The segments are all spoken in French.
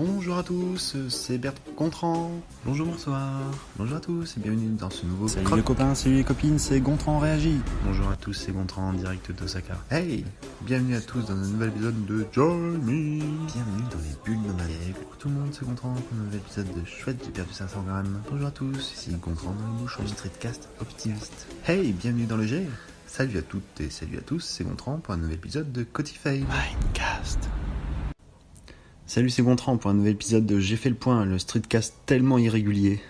Bonjour à tous, c'est Bertrand Gontran. Bonjour, bonsoir. Bonjour à tous et bienvenue dans ce nouveau Salut les copains, salut les copines, c'est Gontran réagit. Bonjour à tous, c'est Gontran en direct d'Osaka. Hey, bienvenue à tous dans un nouvel épisode de Join Me. Bienvenue dans les bulles nomades. Coucou tout le monde, c'est Gontran pour un nouvel épisode de Chouette, j'ai perdu 500 grammes. Bonjour à tous, ici Gontran dans les bouches en streetcast optimiste. Hey, bienvenue dans le G. Salut à toutes et salut à tous, c'est Gontran pour un nouvel épisode de Cotify Mindcast. Salut, c'est Gontran pour un nouvel épisode de J'ai fait le point, le streetcast tellement irrégulier.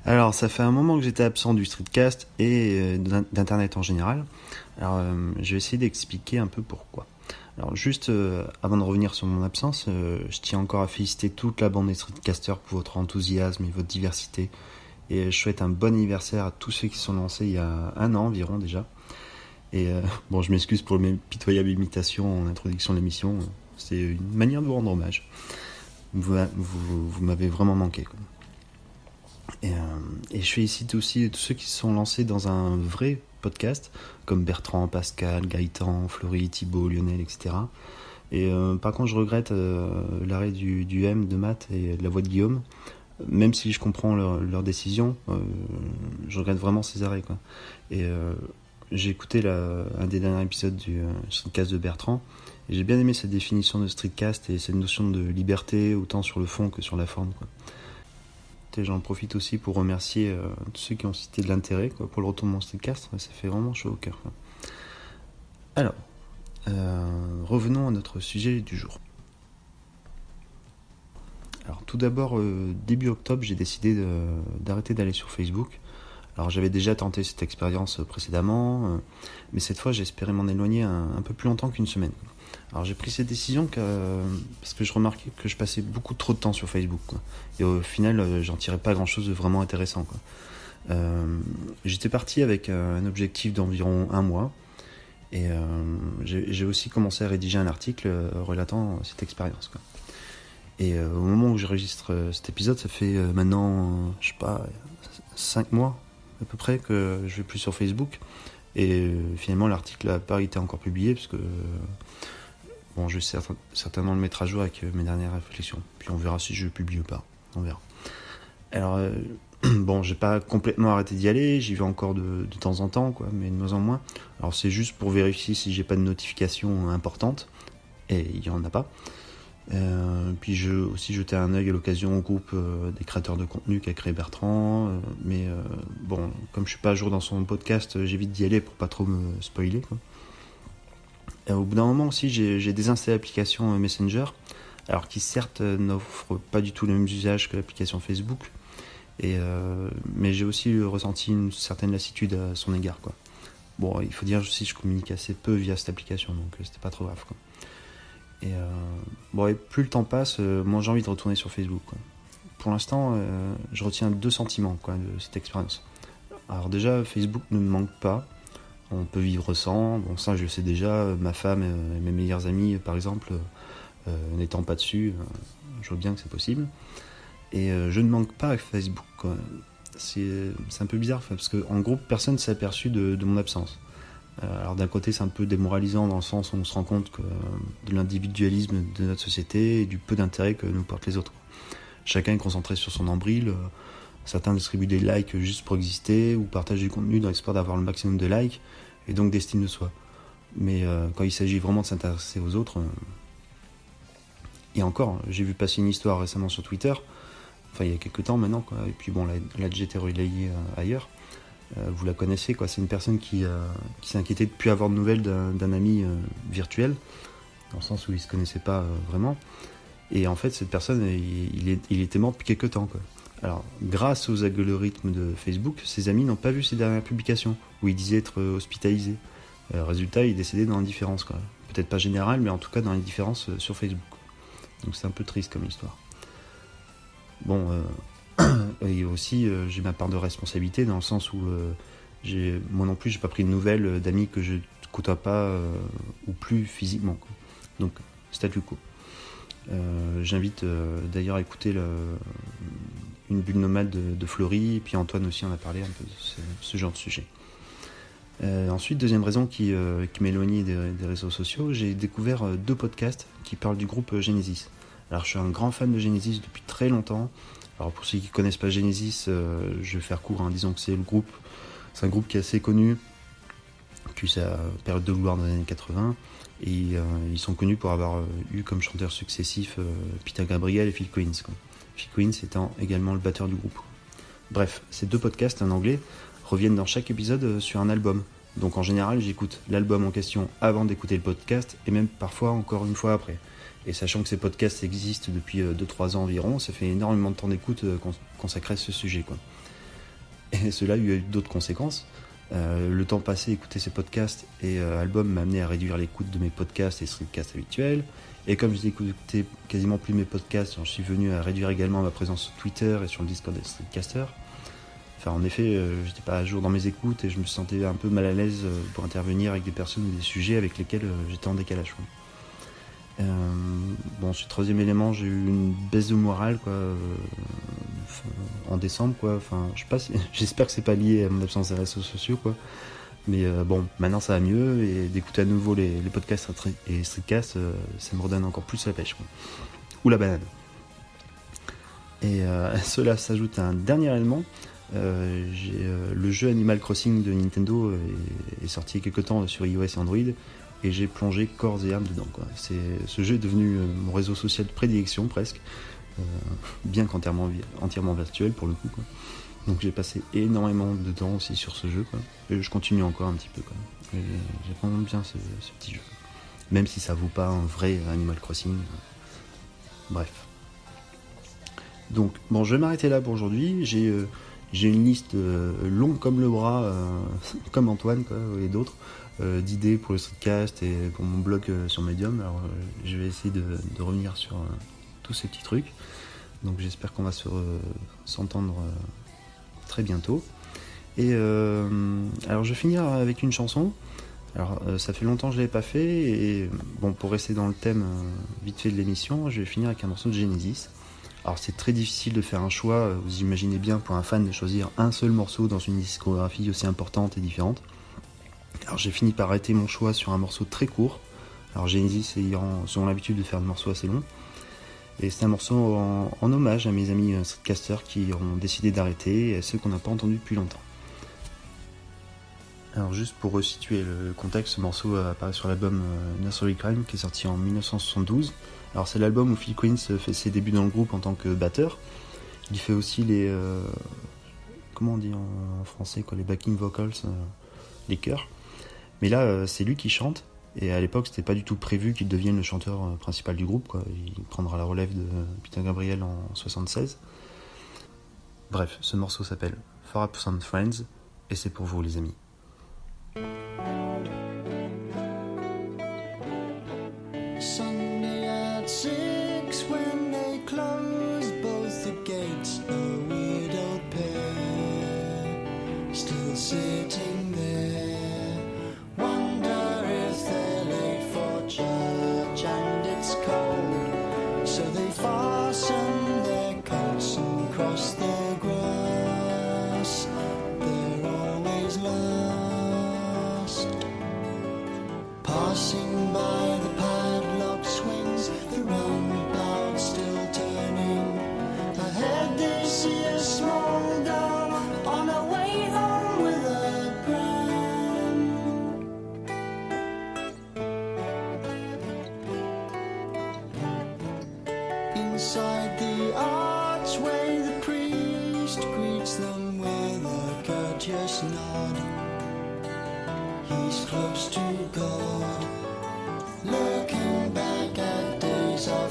Alors, ça fait un moment que j'étais absent du streetcast et d'internet en général. Alors, je vais essayer d'expliquer un peu pourquoi. Alors, juste avant de revenir sur mon absence, je tiens encore à féliciter toute la bande des streetcasters pour votre enthousiasme et votre diversité. Et je souhaite un bon anniversaire à tous ceux qui sont lancés il y a un an environ déjà. Et bon, je m'excuse pour mes pitoyables imitations en introduction de l'émission. C'est une manière de vous rendre hommage. Vous m'avez vraiment manqué, quoi. Et je félicite aussi tous ceux qui se sont lancés dans un vrai podcast, comme Bertrand, Pascal, Gaëtan, Florie, Thibaut, Lionel, etc. Et par contre, je regrette l'arrêt du M de Matt et de la voix de Guillaume. Même si je comprends leur décision, je regrette vraiment ces arrêts, quoi. Et j'ai écouté un des derniers épisodes du streetcast de Bertrand, et j'ai bien aimé cette définition de streetcast et cette notion de liberté, autant sur le fond que sur la forme, quoi. Et j'en profite aussi pour remercier tous ceux qui ont cité de l'intérêt, quoi, pour le retour de mon streetcast. Ça fait vraiment chaud au cœur, quoi. Alors, revenons à notre sujet du jour. Alors tout d'abord, début octobre, j'ai décidé d'arrêter d'aller sur Facebook. Alors j'avais déjà tenté cette expérience précédemment, mais cette fois j'espérais m'en éloigner un peu plus longtemps qu'une semaine. Alors j'ai pris cette décision parce que je remarquais que je passais beaucoup trop de temps sur Facebook, quoi. Et au final, j'en tirais pas grand-chose de vraiment intéressant, quoi. J'étais parti avec un objectif d'environ un mois, et j'ai aussi commencé à rédiger un article relatant cette expérience, quoi. Et au moment où j'enregistre cet épisode, ça fait maintenant, je sais pas, 5 mois à peu près que je vais plus sur Facebook. Et finalement, l'article n'a pas été encore publié parce que bon, je vais certainement le mettre à jour avec mes dernières réflexions. Puis on verra si je le publie ou pas. On verra. Alors, bon, j'ai pas complètement arrêté d'y aller. J'y vais encore de temps en temps, quoi, mais de moins en moins. Alors, c'est juste pour vérifier si j'ai pas de notifications importantes. Et il y en a pas. Puis j'ai aussi jeté un œil à l'occasion au groupe des créateurs de contenu qu'a créé Bertrand, mais bon, comme je suis pas à jour dans son podcast, j'évite d'y aller pour pas trop me spoiler, quoi. Au bout d'un moment aussi, j'ai désinstallé l'application Messenger, alors qui certes n'offre pas du tout le même usage que l'application Facebook, mais j'ai aussi ressenti une certaine lassitude à son égard, quoi. Bon, il faut dire aussi que je communique assez peu via cette application, donc c'était pas trop grave, quoi. Et bon, et plus le temps passe, moins j'ai envie de retourner sur Facebook, quoi. Pour l'instant, je retiens 2 sentiments, quoi, de cette expérience. Alors déjà, Facebook ne me manque pas. On peut vivre sans. Bon, ça, je le sais déjà. Ma femme et mes meilleurs amis, par exemple, n'étant pas dessus, je vois bien que c'est possible. Et je ne manque pas à Facebook, quoi. C'est un peu bizarre, parce qu'en groupe, personne ne s'est aperçu de mon absence. Alors d'un côté, c'est un peu démoralisant dans le sens où on se rend compte de l'individualisme de notre société et du peu d'intérêt que nous portent les autres. Chacun est concentré sur son nombril, certains distribuent des likes juste pour exister ou partagent du contenu dans l'espoir d'avoir le maximum de likes et donc d'estime de soi. Mais quand il s'agit vraiment de s'intéresser aux autres, et encore, j'ai vu passer une histoire récemment sur Twitter, enfin il y a quelques temps maintenant, quoi, et puis bon, elle a déjà été relayée ailleurs. Vous la connaissez, quoi. C'est une personne qui s'est inquiétée de ne plus avoir de nouvelles d'un ami virtuel, dans le sens où il ne se connaissait pas vraiment. Et en fait, cette personne, il était mort depuis quelques temps, quoi. Alors, grâce aux algorithmes de Facebook, ses amis n'ont pas vu ses dernières publications, où il disait être hospitalisé. Résultat, il est décédé dans l'indifférence, quoi. Peut-être pas générale, mais en tout cas dans l'indifférence sur Facebook. Donc c'est un peu triste comme histoire. Bon, et aussi j'ai ma part de responsabilité dans le sens où moi non plus j'ai pas pris de nouvelles d'amis que je côtoie pas ou plus physiquement, quoi. Donc statu quo. J'invite d'ailleurs à écouter une bulle nomade de Florie, et puis Antoine aussi en a parlé un peu de ce genre de sujet. Ensuite, deuxième raison qui m'éloignait des réseaux sociaux, j'ai découvert 2 podcasts qui parlent du groupe Genesis. Alors je suis un grand fan de Genesis depuis très longtemps. Alors pour ceux qui ne connaissent pas Genesis, je vais faire court, disons que c'est un groupe qui est assez connu, qui a eu sa période de gloire dans les années 80, et ils sont connus pour avoir eu comme chanteurs successifs Peter Gabriel et Phil Collins. Phil Collins étant également le batteur du groupe. Bref, ces 2 podcasts en anglais reviennent dans chaque épisode sur un album. Donc en général, j'écoute l'album en question avant d'écouter le podcast, et même parfois encore une fois après. Et sachant que ces podcasts existent depuis 2-3 ans environ, ça fait énormément de temps d'écoute consacré à ce sujet, quoi. Et cela a eu d'autres conséquences. Le temps passé à écouter ces podcasts et albums m'a amené à réduire l'écoute de mes podcasts et streetcasts habituels. Et comme je n'écoutais quasiment plus mes podcasts, j'en suis venu à réduire également ma présence sur Twitter et sur le Discord des streetcasters. Enfin, en effet, j'étais pas à jour dans mes écoutes et je me sentais un peu mal à l'aise pour intervenir avec des personnes ou des sujets avec lesquels j'étais en décalage, quoi. Bon, ce 3e élément, j'ai eu une baisse de morale, quoi, en décembre, quoi. Enfin, je sais pas j'espère que c'est pas lié à mon absence des réseaux sociaux, quoi. Mais bon, maintenant ça va mieux, et d'écouter à nouveau les podcasts et streetcasts, ça me redonne encore plus la pêche, quoi. Ou la banane. Et à cela s'ajoute un dernier élément. Le jeu Animal Crossing de Nintendo est sorti il y a quelques temps sur iOS et Android, et j'ai plongé corps et âme dedans, quoi. Ce jeu est devenu mon réseau social de prédilection presque, bien qu'entièrement virtuel pour le coup, quoi. Donc j'ai passé énormément de temps aussi sur ce jeu, quoi. Et je continue encore un petit peu, quoi. Et j'ai vraiment bien ce petit jeu, même si ça vaut pas un vrai Animal Crossing. Bref. Donc bon, je vais m'arrêter là pour aujourd'hui. J'ai une liste longue comme le bras, comme Antoine, quoi, et d'autres, d'idées pour le streetcast et pour mon blog sur Medium. Alors je vais essayer de revenir sur tous ces petits trucs. Donc j'espère qu'on va s'entendre très bientôt. Et alors je vais finir avec une chanson. Alors ça fait longtemps que je l'avais pas fait, et bon, pour rester dans le thème vite fait de l'émission, je vais finir avec un morceau de Genesis. Alors c'est très difficile de faire un choix, vous imaginez bien, pour un fan de choisir un seul morceau dans une discographie aussi importante et différente. Alors j'ai fini par arrêter mon choix sur un morceau très court. Alors Genesis ont l'habitude de faire des morceaux assez longs. Et c'est un morceau en hommage à mes amis streetcasters qui ont décidé d'arrêter, et à ceux qu'on n'a pas entendus depuis longtemps. Alors juste pour resituer le contexte, ce morceau apparaît sur l'album Nursery Crime qui est sorti en 1972. Alors c'est l'album où Phil Collins fait ses débuts dans le groupe en tant que batteur. Il fait aussi les... comment on dit en français, quoi, les backing vocals, les chœurs. Mais là c'est lui qui chante, et à l'époque c'était pas du tout prévu qu'il devienne le chanteur principal du groupe, quoi. Il prendra la relève de Peter Gabriel en 1976. Bref, ce morceau s'appelle For Absent Friends, et c'est pour vous les amis. Sunday at 6 when they close both the gates, a widowed pair still sitting there. Wonder if they're late for church and it's cold, so they fasten their coats and cross the grass. They're always last, passing by the padlock swings, the roundabout still turning. Ahead they see a small girl on her way home with a pram. Inside the archway the priest greets them with a courteous nod. He's close to God, looking back at days of